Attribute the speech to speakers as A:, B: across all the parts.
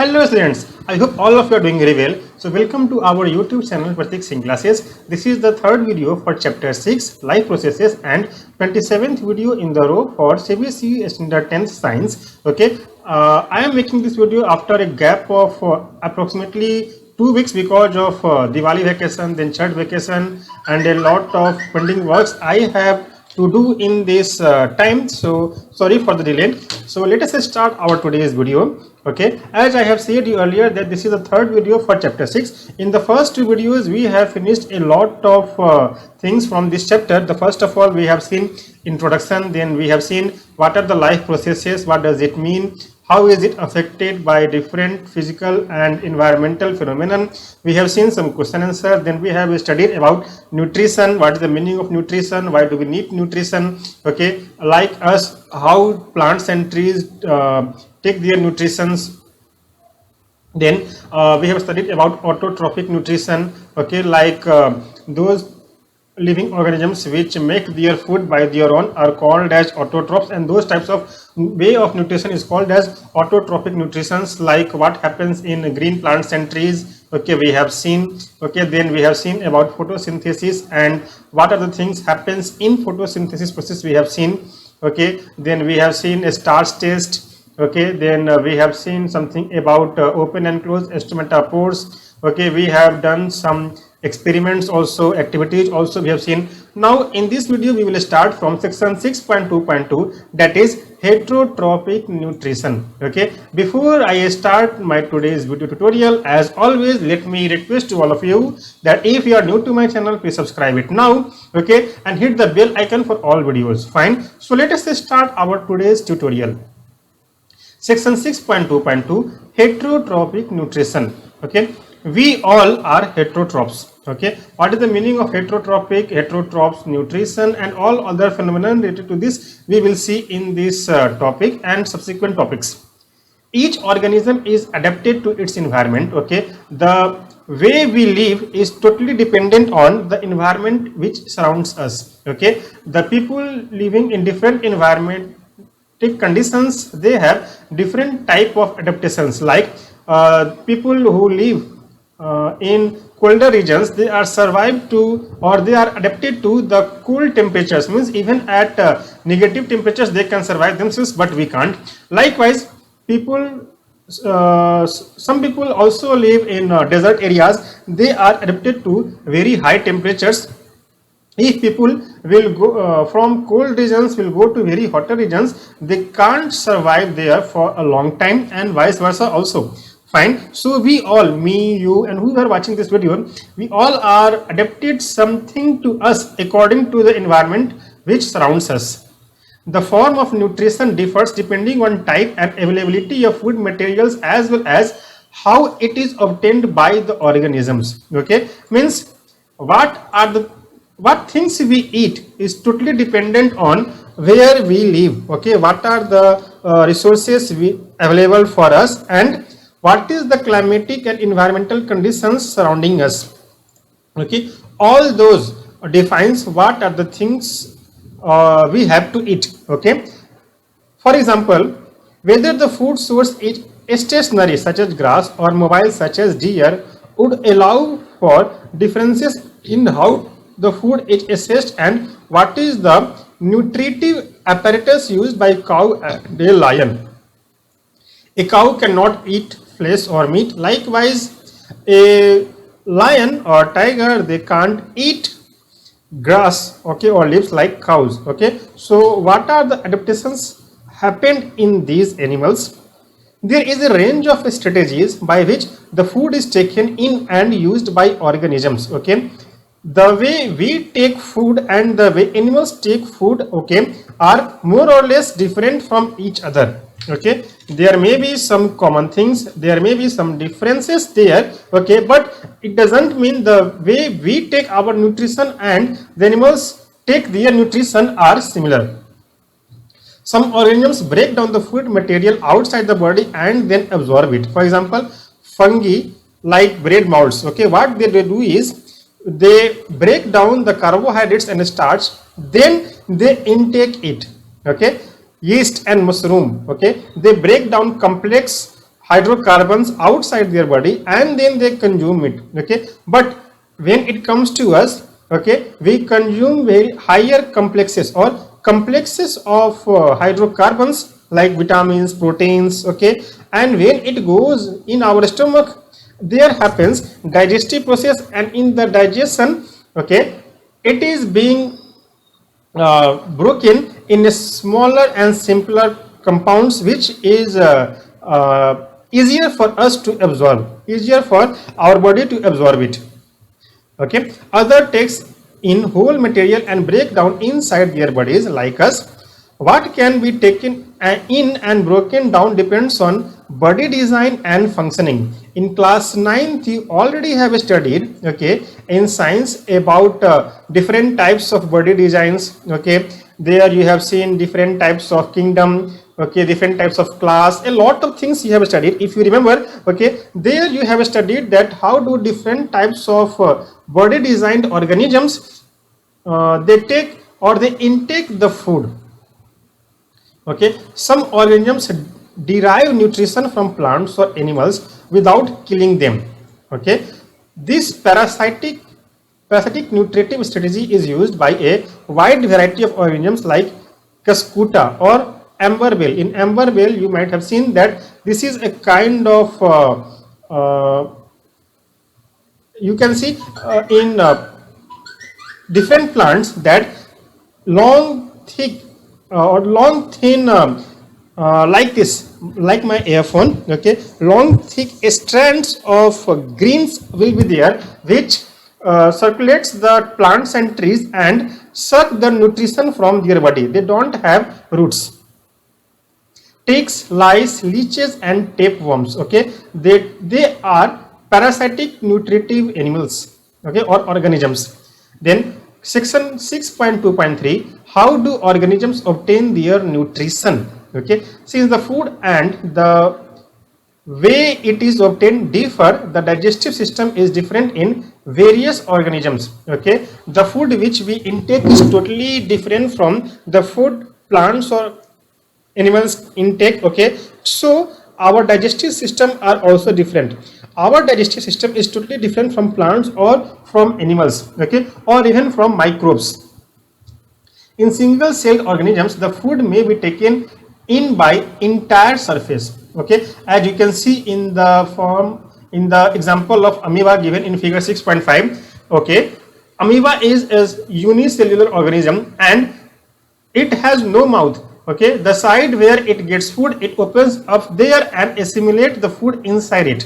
A: Hello students, I hope all of you are doing very well. So welcome to our YouTube channel Pratik Singh Classes. This is the third video for chapter 6 life processes and 27th video in the row for CBSE standard 10th science. Okay, I am making this video after a gap of approximately 2 weeks because of Diwali vacation, then Chhath vacation and a lot of pending works I have to do in this time. So sorry for the delay. So let us start our today's video. Okay, as I have said you earlier that this is the third video for chapter 6. In the first two videos we have finished a lot of things from this chapter. The first of all we have seen introduction, then we have seen what are the life processes, what does it mean, how is it affected by different physical and environmental phenomenon. We have seen some question answer, then we have studied about nutrition, what is the meaning of nutrition, why do we need nutrition, okay, like us, how plants and trees take their nutritions. Then we have studied about autotrophic nutrition, okay, like those living organisms which make their food by their own are called as autotrophs, and those types of way of nutrition is called as autotrophic nutritions, like what happens in green plants and trees. Okay, we have seen. Okay, then we have seen about photosynthesis and what are the things happens in photosynthesis process we have seen. Okay, then we have seen a starch test. Okay, then we have seen something about open and closed stomata pores. Okay, we have done some experiments also, activities also we have seen. Now in this video we will start from section 6.2.2, that is heterotrophic nutrition. Okay, before I start my today's video tutorial, as always, let me request to all of you that if you are new to my channel, please subscribe it now, okay, and hit the bell icon for all videos. Fine, so let us start our today's tutorial. Section 6.2.2, heterotrophic nutrition. Okay, we all are heterotrophs. Okay, what is the meaning of heterotrophic, heterotrophs, nutrition, and all other phenomena related to this we will see in this topic and subsequent topics. Each organism is adapted to its environment. Okay, the way we live is totally dependent on the environment which surrounds us. Okay, the people living in different environment conditions, they have different type of adaptations, like people who live in colder regions, they are survived to, or they are adapted to the cool temperatures, means even at negative temperatures they can survive themselves, but we can't. Likewise, people some people also live in desert areas, they are adapted to very high temperatures. If people will go from cold regions will go to very hotter regions, they can't survive there for a long time, and vice versa also. Fine, so we all, me, you, and who are watching this video, we all are adapted something to us according to the environment which surrounds us. The form of nutrition differs depending on type and availability of food materials, as well as how it is obtained by the organisms. Okay, means what things we eat is totally dependent on where we live. Okay, what are the resources available for us, and what is the climatic and environmental conditions surrounding us. Okay, all those defines what are the things we have to eat. Okay, for example, whether the food source is stationary such as grass or mobile such as deer would allow for differences in how the food is assessed and what is the nutritive apparatus used by cow and a lion. A cow cannot eat flesh or meat. Likewise, a lion or tiger, they can't eat grass, okay, or leaves like cows. Okay, so what are the adaptations happened in these animals? There is a range of strategies by which the food is taken in and used by organisms. Okay, the way we take food and the way animals take food, okay, are more or less different from each other. Okay, there may be some common things, there may be some differences there. Okay, but it doesn't mean the way we take our nutrition and the animals take their nutrition are similar. Some organisms break down the food material outside the body and then absorb it. For example, fungi like bread molds. Okay, what they do is they break down the carbohydrates and starch, then they intake it. Okay, yeast and mushroom, okay, they break down complex hydrocarbons outside their body and then they consume it. Okay, but when it comes to us, okay, we consume very higher complexes or complexes of hydrocarbons like vitamins, proteins. Okay, and when it goes in our stomach, there happens digestive process, and in the digestion, okay, it is being broken in a smaller and simpler compounds, which is easier for us to absorb, easier for our body to absorb it. Okay, other takes in whole material and break down inside their bodies like us. What can be taken in and broken down depends on body design and functioning. In class 9th you already have studied, okay, in science about different types of body designs. Okay, there you have seen different types of kingdom, okay, different types of class, a lot of things you have studied. If you remember, okay, there you have studied that how do different types of body designed organisms they take or they intake the food. Okay, some organisms derive nutrition from plants or animals without killing them. Okay, this parasitic nutritive strategy is used by a wide variety of organisms like Cuscuta or amber whale. In amber whale, you might have seen that this is a kind of you can see in different plants that long thick or long thin like this, like my earphone. Okay, long thick strands of greens will be there, which circulates the plants and trees and suck the nutrition from their body. They don't have roots. Ticks, lice, leeches and tapeworms, okay, they are parasitic nutritive animals, okay, or organisms. Then section 6.2.3, how do organisms obtain their nutrition? Okay, since the food and the way it is obtained differ, the digestive system is different in various organisms. Okay, the food which we intake is totally different from the food plants or animals intake. Okay, so our digestive system are also different. Our digestive system is totally different from plants or from animals, okay, or even from microbes. In single celled organisms, the food may be taken in by entire surface. Okay, as you can see in the form, in the example of amoeba given in figure 6.5. okay, amoeba is a unicellular organism and it has no mouth. Okay, the side where it gets food, it opens up there and assimilate the food inside it.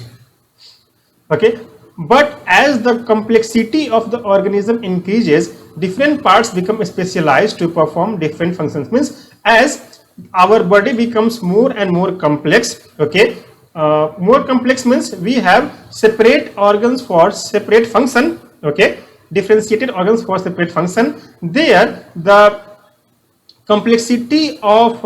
A: Okay, but as the complexity of the organism increases, different parts become specialized to perform different functions. Means as our body becomes more and more complex. Okay, more complex means we have separate organs for separate function. Okay, differentiated organs for separate function. There the complexity of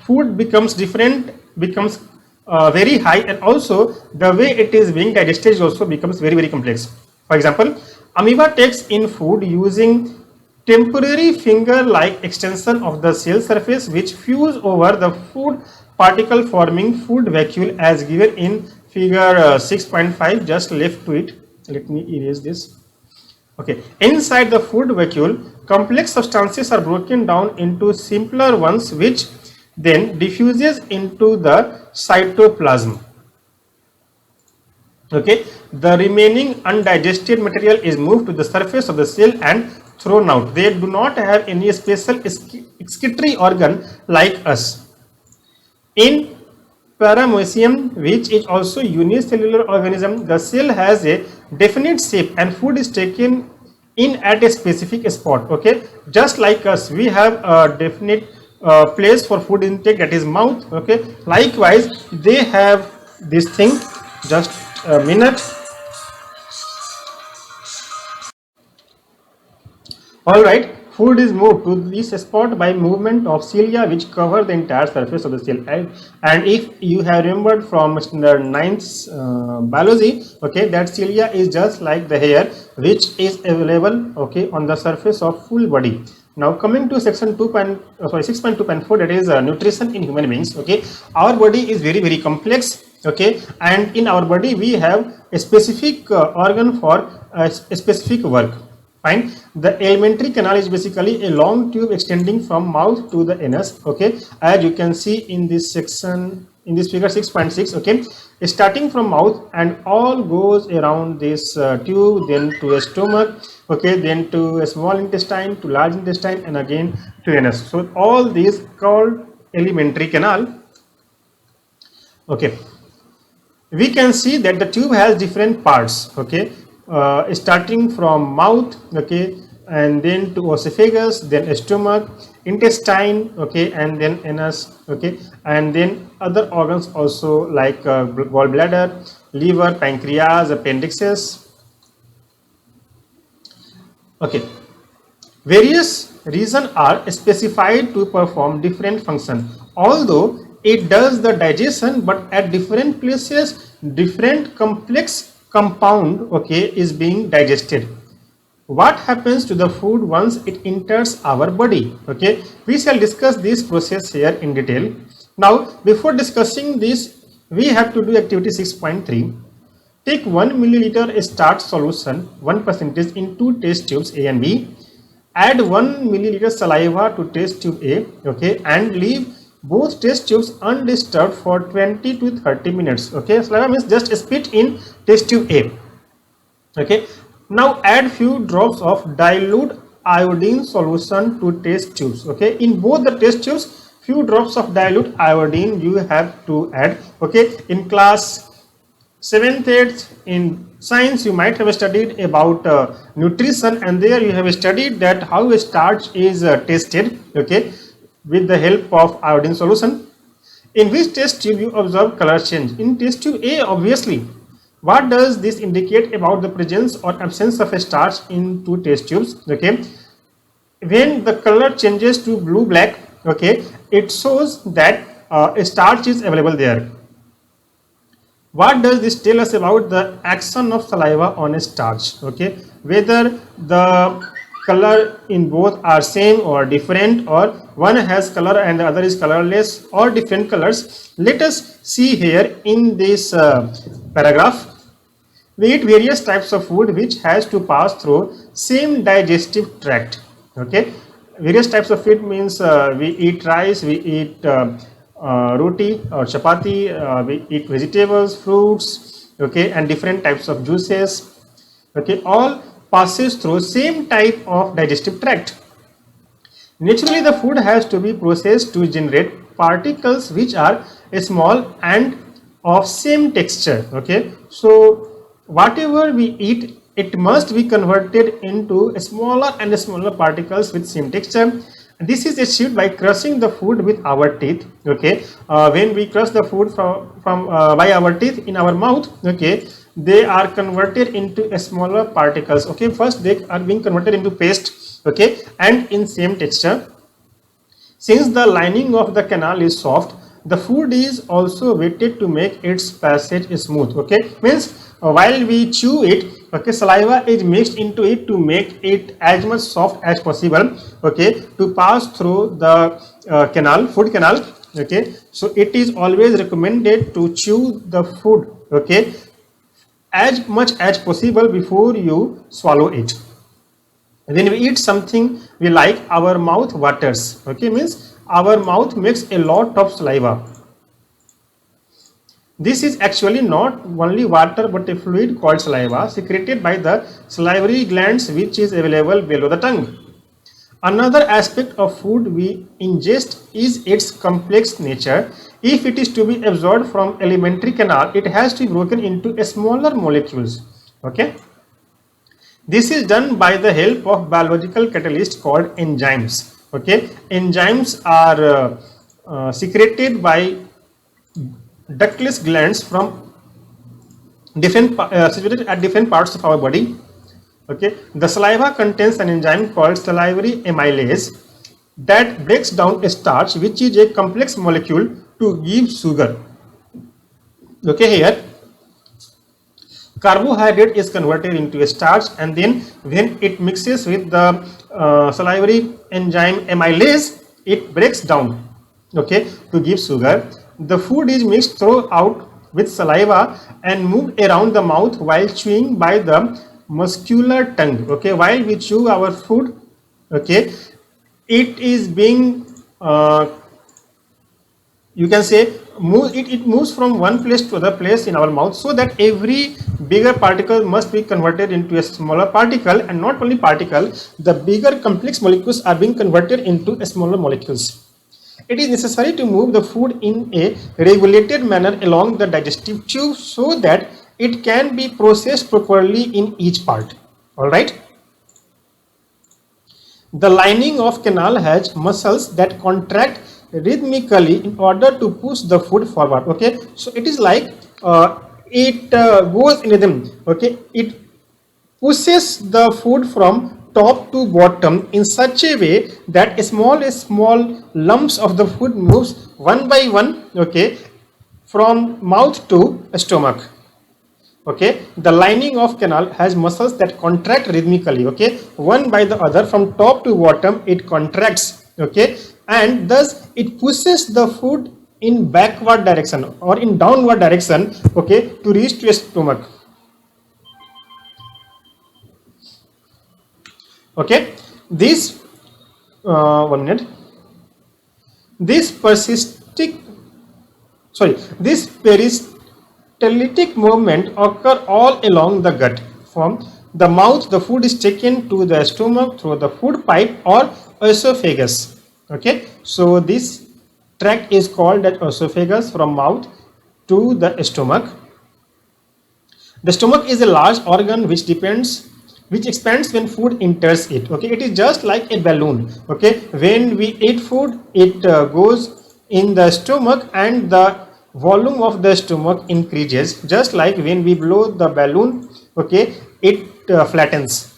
A: food becomes different, becomes very high, and also the way it is being digested also becomes very complex. For example, amoeba takes in food using temporary finger-like extension of the cell surface which fuse over the food particle forming food vacuole as given in figure 6.5. just left to it. Let me erase this. Okay, inside the food vacuole, complex substances are broken down into simpler ones which then diffuses into the cytoplasm. Okay, the remaining undigested material is moved to the surface of the cell and thrown out. They do not have any special excretory organ like us. In Paramecium, which is also unicellular organism, the cell has a definite shape and food is taken in at a specific spot. Okay, just like us, we have a definite place for food intake, that is mouth. Okay, likewise they have this thing. Just a minute. All right, food is moved to this spot by movement of cilia which cover the entire surface of the cell. And if you have remembered from the 9th biology, okay, that cilia is just like the hair which is available, okay, on the surface of full body. Now coming to section 6.2.4, that is nutrition in human beings. Okay, our body is very complex. Okay, and in our body we have a specific organ for a specific work. Fine. The alimentary canal is basically a long tube extending from mouth to the anus. Okay, as you can see in this section, in this figure 6.6. Okay, starting from mouth and all goes around this tube, then to a stomach. Okay, then to a small intestine, to large intestine, and again to anus. So all these called alimentary canal. Okay, we can see that the tube has different parts. Okay, starting from mouth. Okay, and then to esophagus, then stomach, intestine. Okay, and then anus. Okay, and then other organs also like gallbladder, liver, pancreas, appendixes. Okay, various reasons are specified to perform different function, although it does the digestion, but at different places, different complex compound, okay, is being digested. What happens to the food once it enters our body? Okay, we shall discuss this process here in detail. Now, before discussing this, we have to do activity 6.3. Take 1 milliliter starch solution 1% in two test tubes A and B. Add 1 milliliter saliva to test tube A, okay, and leave both test tubes undisturbed for 20 to 30 minutes. Okay, saliva means just spit in test tube A. Okay, now add few drops of dilute iodine solution to test tubes. Okay, in both the test tubes, few drops of dilute iodine you have to add. Okay, in class 7th, 8th in science you might have studied about nutrition, and there you have studied that how a starch is tested, okay, with the help of iodine solution. In which test tube you observe color change? In test tube A, obviously. What does this indicate about the presence or absence of a starch in two test tubes? Okay, when the color changes to blue black, okay, it shows that a starch is available there. What does this tell us about the action of saliva on a starch? Okay, whether the color in both are same or different, or one has color and the other is colorless, or different colors. Let us see here in this paragraph. We eat various types of food which has to pass through same digestive tract. Okay, various types of food means we eat rice, we eat roti or chapati, we eat vegetables, fruits, okay, and different types of juices. Okay, all passes through same type of digestive tract. Naturally, the food has to be processed to generate particles which are small and of same texture. Okay, so whatever we eat, it must be converted into smaller and smaller particles with same texture. This is achieved by crushing the food with our teeth. Okay, when we crush the food from by our teeth in our mouth, okay, they are converted into smaller particles. Okay, first they are being converted into paste, okay, and in same texture. Since the lining of the canal is soft, the food is also wetted to make its passage smooth. Okay, means while we chew it, okay, saliva is mixed into it to make it as much soft as possible, okay, to pass through the canal, food canal. Okay, so it is always recommended to chew the food, okay, as much as possible before you swallow it. When we eat something we like, our mouth waters. Okay, means our mouth makes a lot of saliva. This is actually not only water but a fluid called saliva secreted by the salivary glands which is available below the tongue. Another aspect of food we ingest is its complex nature. If it is to be absorbed from alimentary canal, it has to be broken into smaller molecules. Okay, this is done by the help of biological catalysts called enzymes. Okay, enzymes are secreted by ductless glands from different situated at different parts of our body. Okay, the saliva contains an enzyme called salivary amylase that breaks down a starch, which is a complex molecule, to give sugar. Okay, here carbohydrate is converted into a starch, and then when it mixes with the salivary enzyme amylase, it breaks down, okay, to give sugar. The food is mixed throughout with saliva and moved around the mouth while chewing by the muscular tongue. Okay, while we chew our food, okay, it is being you can say it moves from one place to other place in our mouth, so that every bigger particle must be converted into a smaller particle, and not only particle, the bigger complex molecules are being converted into smaller molecules. It is necessary to move the food in a regulated manner along the digestive tube so that it can be processed properly in each part. All right. The lining of canal has muscles that contract rhythmically in order to push the food forward. Okay, so it is like it goes in rhythm. Okay, it pushes the food from top to bottom in such a way that small lumps of the food moves one by one, okay, from mouth to stomach. Okay, the lining of canal has muscles that contract rhythmically, okay, one by the other from top to bottom. It contracts, okay, and thus it pushes the food in backward direction or in downward direction, okay, to reach to a stomach. Okay, this 1 minute. This this peristaltic movement occur all along the gut. From the mouth, the food is taken to the stomach through the food pipe or esophagus. Okay, so this tract is called as esophagus, from mouth to the stomach. The stomach is a large organ which expands when food enters it. Okay, it is just like a balloon. Okay, when we eat food, it goes in the stomach and the volume of the stomach increases, just like when we blow the balloon, okay, it flattens.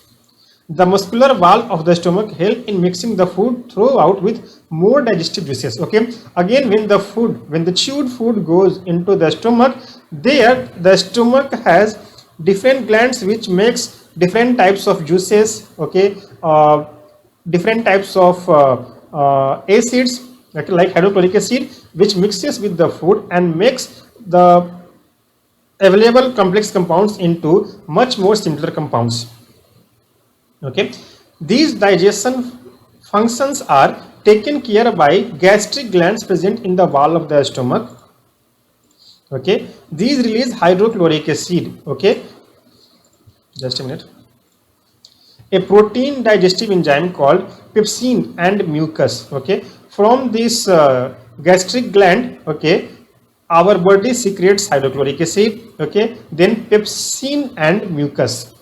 A: The muscular wall of the stomach help in mixing the food throughout with more digestive juices. Okay, again, when the chewed food goes into the stomach, there the stomach has different glands which makes different types of juices. Okay, different types of acids, like hydrochloric acid, which mixes with the food and makes the available complex compounds into much more simpler compounds. Okay, these digestion functions are taken care by gastric glands present in the wall of the stomach. Okay, these release hydrochloric acid. Okay, just a minute. A protein digestive enzyme called pepsin and mucus. Okay, from this gastric gland, okay, our body secretes hydrochloric acid. Okay, then pepsin and mucus.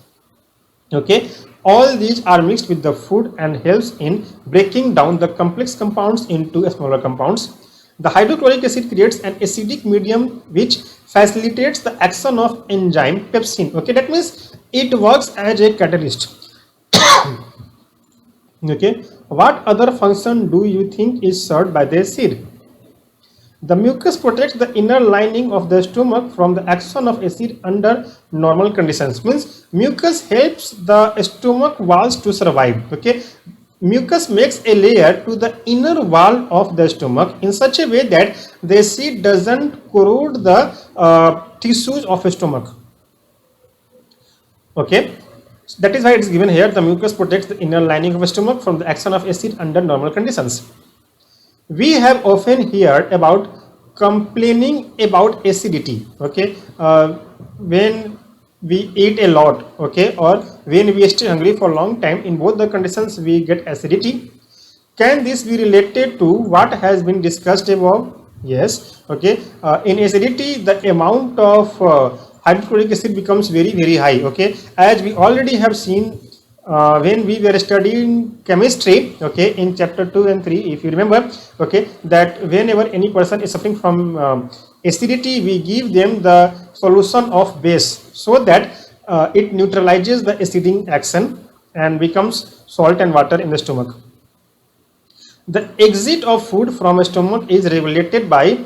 A: Okay, all these are mixed with the food and helps in breaking down the complex compounds into smaller compounds. The hydrochloric acid creates an acidic medium which facilitates the action of enzyme pepsin. Okay, that means it works as a catalyst. Okay, what other function do you think is served by the acid? The mucus protects the inner lining of the stomach from the action of acid under normal conditions. Means mucus helps the stomach walls to survive. Okay, mucus makes a layer to the inner wall of the stomach in such a way that the acid doesn't corrode the tissues of the stomach. Okay, that is why it is given here. The mucus protects the inner lining of the stomach from the action of acid under normal conditions. We have often heard about complaining about acidity. Okay, when we eat a lot, okay, or when we stay hungry for a long time, in both the conditions we get acidity. Can this be related to what has been discussed above? Yes. Okay, in acidity the amount of hydrochloric acid becomes very high. Okay, as we already have seen when we were studying chemistry, okay, in chapter 2 and 3, if you remember, okay, that whenever any person is suffering from acidity, we give them the solution of base so that it neutralizes the acidic action and becomes salt and water in the stomach. The exit of food from a stomach is regulated by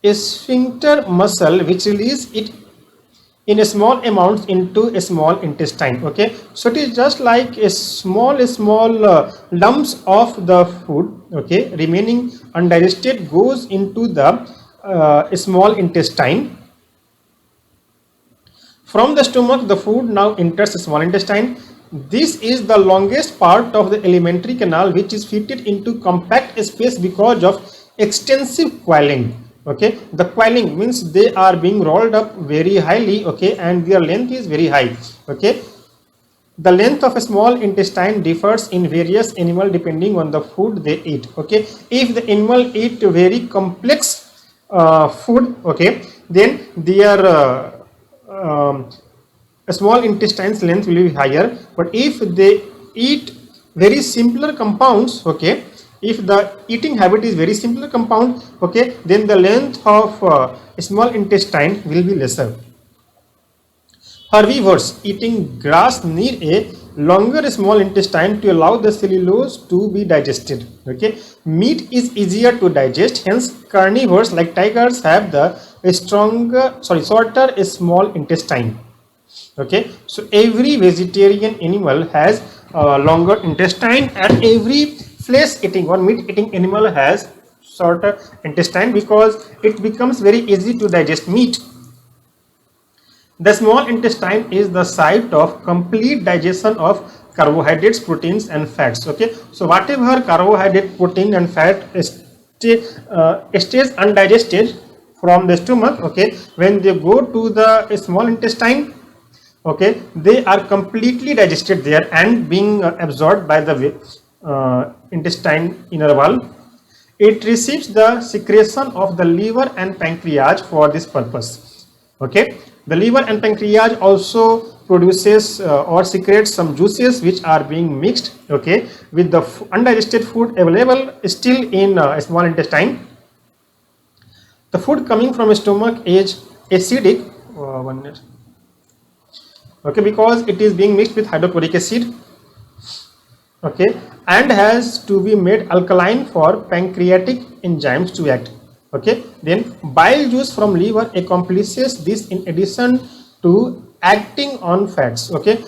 A: a sphincter muscle which releases it in a small amounts into a small intestine. Okay, so it is just like a small lumps of the food, okay, remaining undigested goes into the small intestine. From the stomach, the food now enters the small intestine. This is the longest part of the alimentary canal, which is fitted into compact space because of extensive coiling. Okay, the coiling means they are being rolled up very highly. Okay, and their length is very high. Okay, the length of a small intestine differs in various animals depending on the food they eat. Okay, if the animal eat very complex food, okay, then their a small intestine's length will be higher. But if they eat very simpler compounds, okay, if the eating habit is very simpler compound, okay, then the length of small intestine will be lesser. Herbivores eating grass need a longer small intestine to allow the cellulose to be digested. Okay, meat is easier to digest, hence carnivores like tigers have the shorter small intestine. Okay, so every vegetarian animal has a longer intestine, and every flesh eating or meat eating animal has shorter intestine because it becomes very easy to digest meat. The small intestine is the site of complete digestion of carbohydrates, proteins and fats. Okay, so whatever carbohydrate, protein and fat stays undigested from the stomach, okay, when they go to the small intestine, okay, they are completely digested there and being absorbed by the intestine inner wall. It receives the secretion of the liver and pancreas for this purpose. Okay, the liver and pancreas also produces or secretes some juices which are being mixed, okay, with the undigested food available still in small intestine. The food coming from stomach is acidic. 1 minute. Okay, because it is being mixed with hydrochloric acid, okay, and has to be made alkaline for pancreatic enzymes to act. Okay, then bile juice from liver accomplishes this in addition to acting on fats. Okay,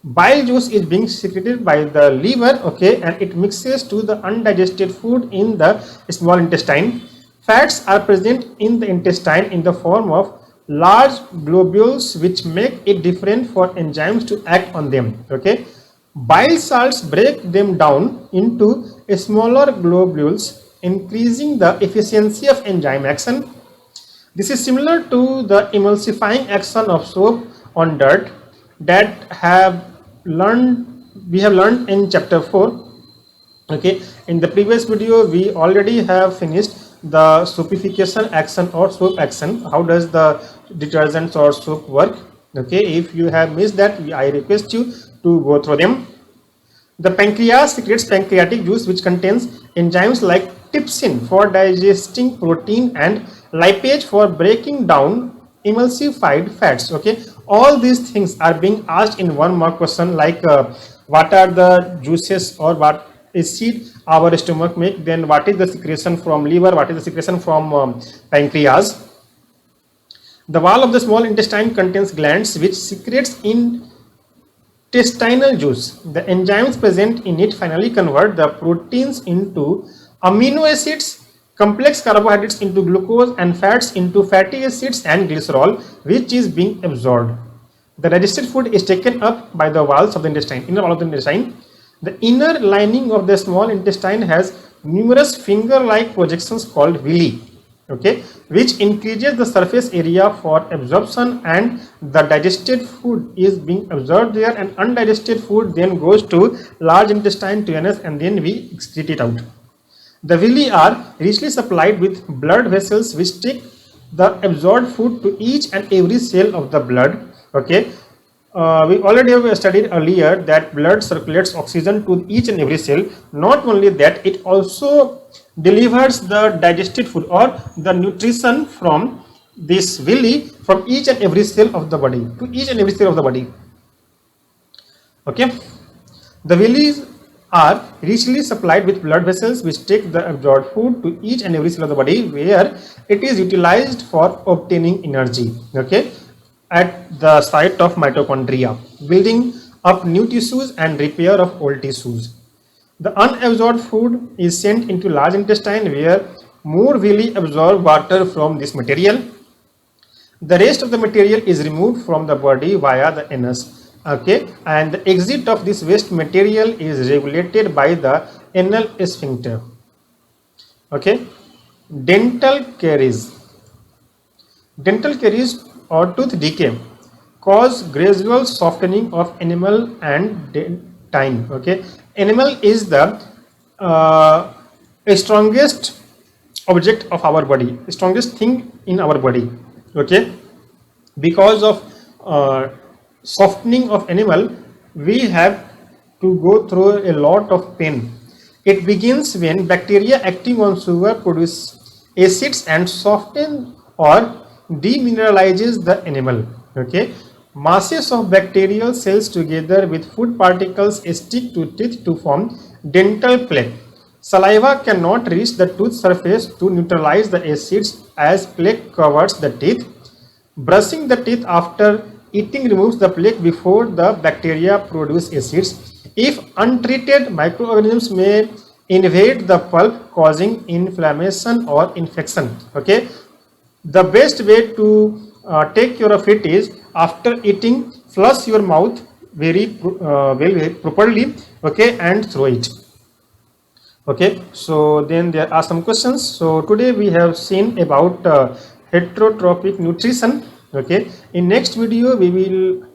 A: bile juice is being secreted by the liver, okay, and it mixes to the undigested food in the small intestine. Fats are present in the intestine in the form of large globules which make it different for enzymes to act on them. Okay, bile salts break them down into smaller globules, increasing the efficiency of enzyme action. This is similar to the emulsifying action of soap on dirt that we have learned in chapter 4. Okay, in the previous video we already have finished the soapification action or soap action. How does the detergents or soap work? Okay, if you have missed that, I request you to go through them. The pancreas secretes pancreatic juice which contains enzymes like trypsin for digesting protein and lipase for breaking down emulsified fats. Okay, all these things are being asked in one mark question, like what are the juices or what acid our stomach make, then what is the secretion from liver, what is the secretion from pancreas. The wall of the small intestine contains glands which secretes intestinal juice. The enzymes present in it finally convert the proteins into amino acids, complex carbohydrates into glucose, and fats into fatty acids and glycerol, which is being absorbed. The digested food is taken up by the walls of the intestine, inner wall of the intestine. The inner lining of the small intestine has numerous finger-like projections called villi, okay, which increases the surface area for absorption, and the digested food is being absorbed there, and undigested food then goes to large intestine to anus and then we excrete it out. The villi are richly supplied with blood vessels which take the absorbed food to each and every cell of the blood. Okay, we already have studied earlier that blood circulates oxygen to each and every cell. Not only that, it also delivers the digested food or the nutrition from this villi from each and every cell of the body to each and every cell of the body. Okay, the villi are richly supplied with blood vessels which take the absorbed food to each and every cell of the body, where it is utilized for obtaining energy. Okay, at the site of mitochondria, building up new tissues and repair of old tissues. The unabsorbed food is sent into large intestine, where more really absorb water from this material. The rest of the material is removed from the body via the anus. Okay, and the exit of this waste material is regulated by the anal sphincter. Okay, dental caries. Dental caries or tooth decay cause gradual softening of enamel and dentine. Okay, enamel is the strongest object of our body, strongest thing in our body. Okay, because of softening of enamel, we have to go through a lot of pain. It begins when bacteria acting on sugar produce acids and soften or demineralizes the enamel. Okay, masses of bacterial cells together with food particles stick to teeth to form dental plaque. Saliva cannot reach the tooth surface to neutralize the acids as plaque covers the teeth. Brushing the teeth after eating removes the plaque before the bacteria produce acids. If untreated, microorganisms may invade the pulp, causing inflammation or infection. Okay, the best way to take care of it is after eating, flush your mouth very properly. Okay, and throw it. Okay, so then there are some questions. So today we have seen about heterotrophic nutrition. Okay, in next video we will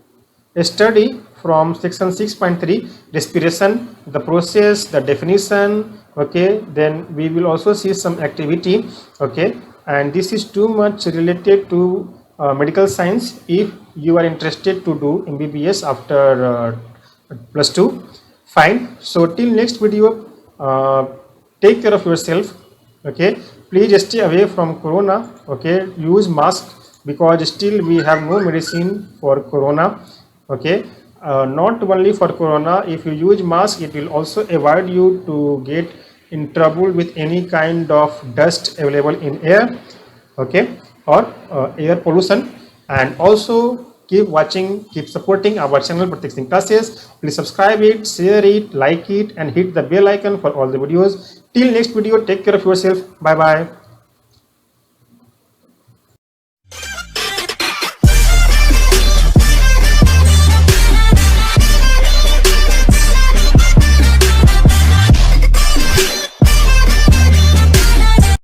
A: study from section 6.3 respiration, the process, the definition. Okay, then we will also see some activity. Okay, and this is too much related to medical science. If you are interested to do MBBS after +2, fine. So till next video, take care of yourself. Okay, please stay away from corona. Okay, use mask because still we have no medicine for corona. Okay, not only for corona, if you use mask, it will also avoid you to get in trouble with any kind of dust available in air. Okay, or air pollution. And also keep watching, keep supporting our channel Pratik Singh Classes. Please subscribe it, share it, like it, and hit the bell icon for all the videos. Till next video, take care of yourself. Bye bye.